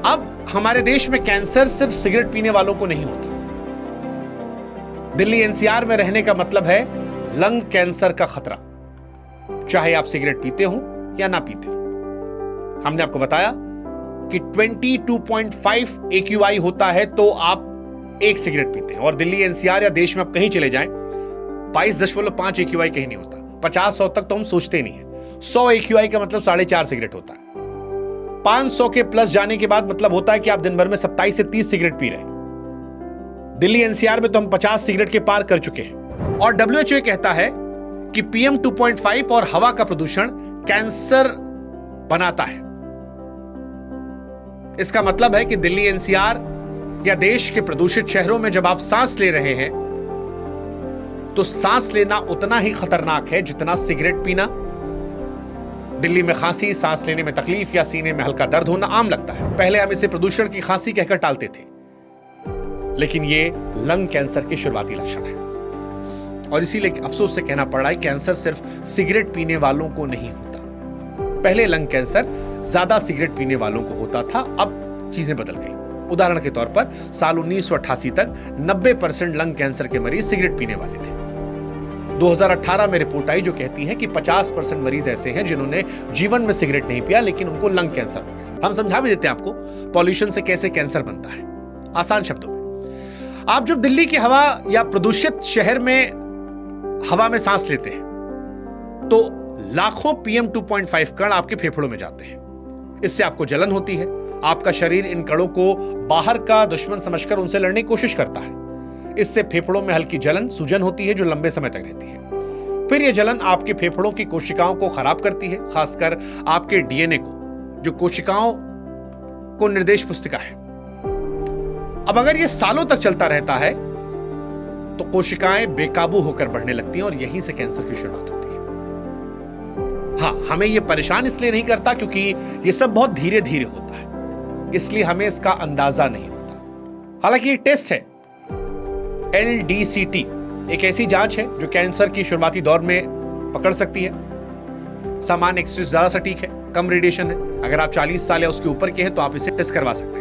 अब हमारे देश में कैंसर सिर्फ सिगरेट पीने वालों को नहीं होता। दिल्ली एनसीआर में रहने का मतलब है लंग कैंसर का खतरा, चाहे आप सिगरेट पीते हो या ना पीते हो। हमने आपको बताया कि 22.5 AQI होता है तो आप एक सिगरेट पीते हैं, और दिल्ली एनसीआर या देश में आप कहीं चले जाएं 22.5 AQI कहीं नहीं होता। 50-100 तक तो हम सोचते नहीं है। 100 AQI का मतलब 4.5 सिगरेट होता है। 500 के प्लस जाने के बाद मतलब होता है कि आप दिन भर में 27 से 30 सिगरेट पी रहे हैं। दिल्ली एनसीआर में तो हम 50 सिगरेट के पार कर चुके हैं। और WHO कहता है कि PM 2.5 और हवा का प्रदूषण कैंसर बनाता है। इसका मतलब है कि दिल्ली एनसीआर या देश के प्रदूषित शहरों में जब आप सांस ले रहे हैं तो सांस लेना उतना ही खतरनाक है जितना सिगरेट पीना। दिल्ली में खांसी, सांस लेने में तकलीफ या सीने में हल्का दर्द होना आम लगता है। पहले हम इसे प्रदूषण की खांसी कहकर टालते थे, लेकिन ये लंग कैंसर के शुरुआती लक्षण है। और इसीलिए अफसोस से कहना पड़ रहा है, कैंसर सिर्फ सिगरेट पीने वालों को नहीं होता। पहले लंग कैंसर ज्यादा सिगरेट पीने वालों को होता था, अब चीजें बदल गई। उदाहरण के तौर पर साल 1988 तक 90% लंग कैंसर के मरीज सिगरेट पीने वाले थे। 2018 में रिपोर्ट आई जो कहती है कि 50% मरीज ऐसे हैं जिन्होंने जीवन में सिगरेट नहीं पिया लेकिन उनको लंग कैंसर हो गया। हम समझा भी देते हैं आपको पॉल्यूशन से कैसे कैंसर बनता है, आसान शब्दों में। आप जब दिल्ली की हवा या प्रदूषित शहर में हवा में सांस लेते हैं तो लाखों PM 2.5 कण आपके फेफड़ों में जाते हैं। इससे आपको जलन होती है। आपका शरीर इन कणों को बाहर का दुश्मन समझकर उनसे लड़ने की कोशिश करता है। इससे फेफड़ों में हल्की जलन, सूजन होती है जो लंबे समय तक रहती है। फिर यह जलन आपके फेफड़ों की कोशिकाओं को खराब करती है, खासकर आपके DNA को, जो कोशिकाओं को निर्देश पुस्तिका है। अब अगर यह सालों तक चलता रहता है तो कोशिकाएं बेकाबू होकर बढ़ने लगती हैं और यहीं से कैंसर की शुरुआत होती है। हाँ, हमें यह परेशान इसलिए नहीं करता क्योंकि यह सब बहुत धीरे धीरे होता है, इसलिए हमें इसका अंदाजा नहीं होता। हालांकि एक टेस्ट है LDCT, एक ऐसी जांच है जो कैंसर की शुरुआती दौर में पकड़ सकती है। सामान्य एक्सिस ज्यादा सटीक है, कम रेडिएशन है। अगर आप 40 साल या उसके ऊपर के हैं तो आप इसे टेस्ट करवा सकते हैं।